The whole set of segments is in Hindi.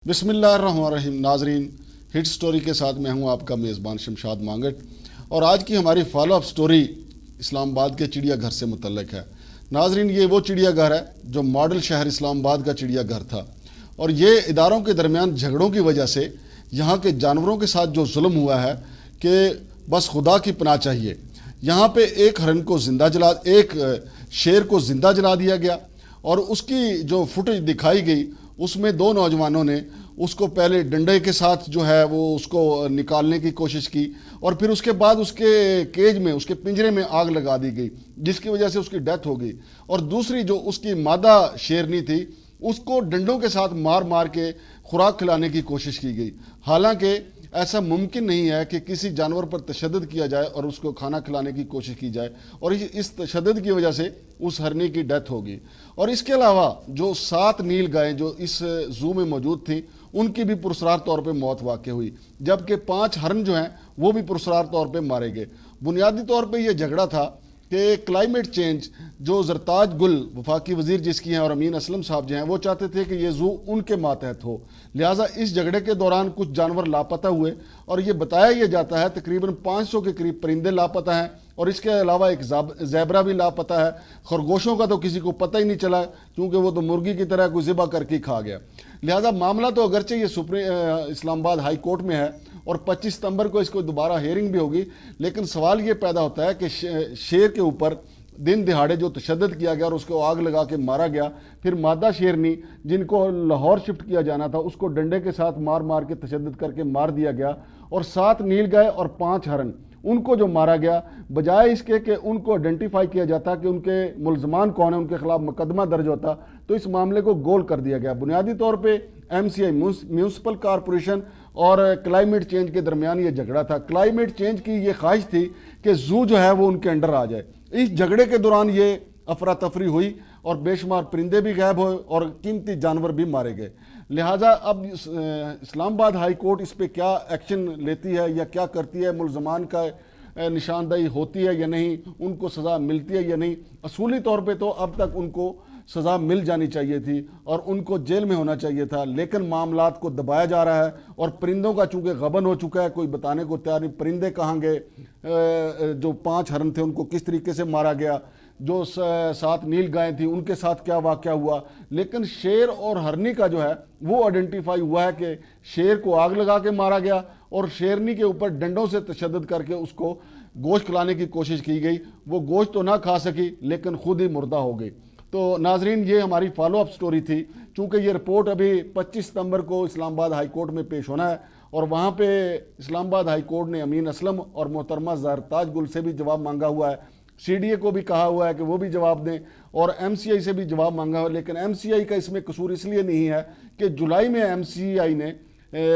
बिस्मिल्लाहिर्रहमानिर्रहीम। नाजरीन, हिट स्टोरी के साथ मैं हूं आपका मेज़बान शमशाद मांगट और आज की हमारी फॉलोअप स्टोरी इस्लामाबाद के चिड़ियाघर से मुतल्लिक है। नाजरीन, ये वो चिड़ियाघर है जो मॉडल शहर इस्लामाबाद का चिड़ियाघर था और ये इदारों के दरमियान झगड़ों की वजह से यहाँ के जानवरों के साथ जो जुल्म हुआ है कि बस खुदा की पनाह चाहिए। यहाँ पे एक हरन को एक शेर को ज़िंदा जला दिया गया और उसकी जो फुटेज दिखाई गई उसमें दो नौजवानों ने उसको पहले डंडे के साथ जो है वो उसको निकालने की कोशिश की और फिर उसके बाद उसके केज में, उसके पिंजरे में आग लगा दी गई जिसकी वजह से उसकी डेथ हो गई। और दूसरी जो उसकी मादा शेरनी थी उसको डंडों के साथ मार मार के खुराक खिलाने की कोशिश की गई। हालांकि ऐसा मुमकिन नहीं है कि किसी जानवर पर तशद्दुद किया जाए और उसको खाना खिलाने की कोशिश की जाए और इस तशद्दुद की वजह से उस हरनी की डेथ होगी। और इसके अलावा जो 7 नील गायें जो इस जू में मौजूद थी उनकी भी पुरस्रार तौर पे मौत वाक़ हुई, जबकि 5 हरन जो हैं वो भी पुरस्रार तौर पे मारे गए। बुनियादी तौर पे ये झगड़ा था कि क्लाइमेट चेंज, जो जरताज गुल वफाकी वजीर जिसकी हैं और अमीन असलम साहब जो हैं वो चाहते थे कि ये जू उनके मातहत हो, लिहाजा इस झगड़े के दौरान कुछ जानवर लापता हुए और ये बताया यह जाता है तकरीबन 500 के करीब परिंदे लापता हैं और इसके अलावा एक ज़ेबरा भी लापता है। खरगोशों का तो किसी को पता ही नहीं चला क्योंकि वो तो मुर्गी की तरह कोई ज़िबा करके खा गया। लिहाजा मामला तो अगरचे ये इस्लामाबाद हाई कोर्ट में है और 25 सितंबर को इसको दोबारा हेयरिंग भी होगी, लेकिन सवाल ये पैदा होता है कि शेर के ऊपर दिन दिहाड़े जो तशद्दुद किया गया और उसको आग लगा के मारा गया, फिर मादा शेरनी जिनको लाहौर शिफ्ट किया जाना था उसको डंडे के साथ मार मार के तशद्दुद करके मार दिया गया और 7 नील गाय और 5 हरन उनको जो मारा गया, बजाय इसके कि उनको आइडेंटिफाई किया जाता कि उनके मुलजमान कौन है, उनके खिलाफ मुकदमा दर्ज होता, तो इस मामले को गोल कर दिया गया। बुनियादी तौर पे MCI म्यूनसिपल कॉरपोरेशन और क्लाइमेट चेंज के दरमियान ये झगड़ा था। क्लाइमेट चेंज की ये ख्वाहिश थी कि जू जो है वो उनके अंडर आ जाए। इस झगड़े के दौरान ये अफरा तफरी हुई और बेशुमार परिंदे भी गायब हुए और कीमती जानवर भी मारे गए। लिहाजा अब इस्लामाबाद हाई कोर्ट इस पर क्या एक्शन लेती है या क्या करती है, मुलजमान का निशानदेही होती है या नहीं, उनको सज़ा मिलती है या नहीं। असूली तौर पे तो अब तक उनको सज़ा मिल जानी चाहिए थी और उनको जेल में होना चाहिए था, लेकिन मामलात को दबाया जा रहा है और परिंदों का चूँकि गबन हो चुका है, कोई बताने को तैयार नहीं। परिंदे कहाँ गए, जो 5 हरन थे उनको किस तरीके से मारा गया, जो 7 नील गायें थी उनके साथ क्या वाक़या हुआ, लेकिन शेर और हरनी का जो है वो आइडेंटिफाई हुआ है कि शेर को आग लगा के मारा गया और शेरनी के ऊपर डंडों से तशद्दुद करके उसको गोश्त खिलाने की कोशिश की गई। वो गोश्त तो ना खा सकी लेकिन खुद ही मुर्दा हो गई। तो नाजरीन, ये हमारी फॉलोअप स्टोरी थी। चूँकि ये रिपोर्ट अभी 25 सितंबर को इस्लामाबाद हाई कोर्ट में पेश होना है और वहाँ पे इस्लामाबाद हाई कोर्ट ने अमीन असलम और मोहतरमा जरताज गुल से भी जवाब मांगा हुआ है। CDA को भी कहा हुआ है कि वो भी जवाब दें और MCI से भी जवाब मांगा हुआ है। लेकिन MCI का इसमें कसूर इसलिए नहीं है कि जुलाई में MCI ने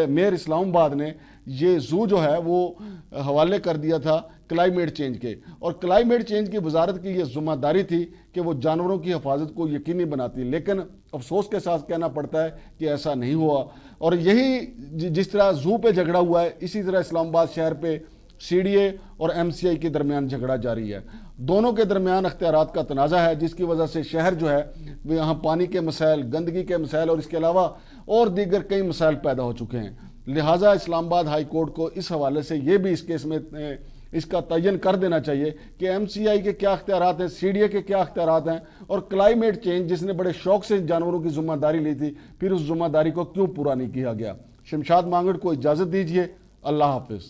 मेयर इस्लामाबाद ने ये जू जो है वो हवाले कर दिया था क्लाइमेट चेंज के, और क्लाइमेट चेंज की वजारत की ये जिम्मेदारी थी कि वो जानवरों की हिफाजत को यकीनी बनाती, लेकिन अफसोस के साथ कहना पड़ता है कि ऐसा नहीं हुआ। और यही जिस तरह जू पे झगड़ा हुआ है इसी तरह इस्लामाबाद शहर पे CDA और MCI के दरमियान झगड़ा जारी है। दोनों के दरमियान अख्तियारात का तनाज़ा है जिसकी वजह से शहर जो है वो यहाँ पानी के मसाइल, गंदगी के मसाइल और इसके अलावा और दीगर कई मसाइल पैदा हो चुके हैं। लिहाजा इस्लामाबाद हाई कोर्ट को इस हवाले से ये भी इस केस में इसका तयन कर देना चाहिए कि MCI के क्या अख्तियारात हैं, CDA के क्या अख्तियारात हैं और क्लाइमेट चेंज जिसने बड़े शौक से जानवरों की जिम्मेदारी ली थी फिर उस जिम्मेदारी को क्यों पूरा नहीं किया गया। शमशाद मांगट को इजाज़त दीजिए। अल्लाह हाफिज़।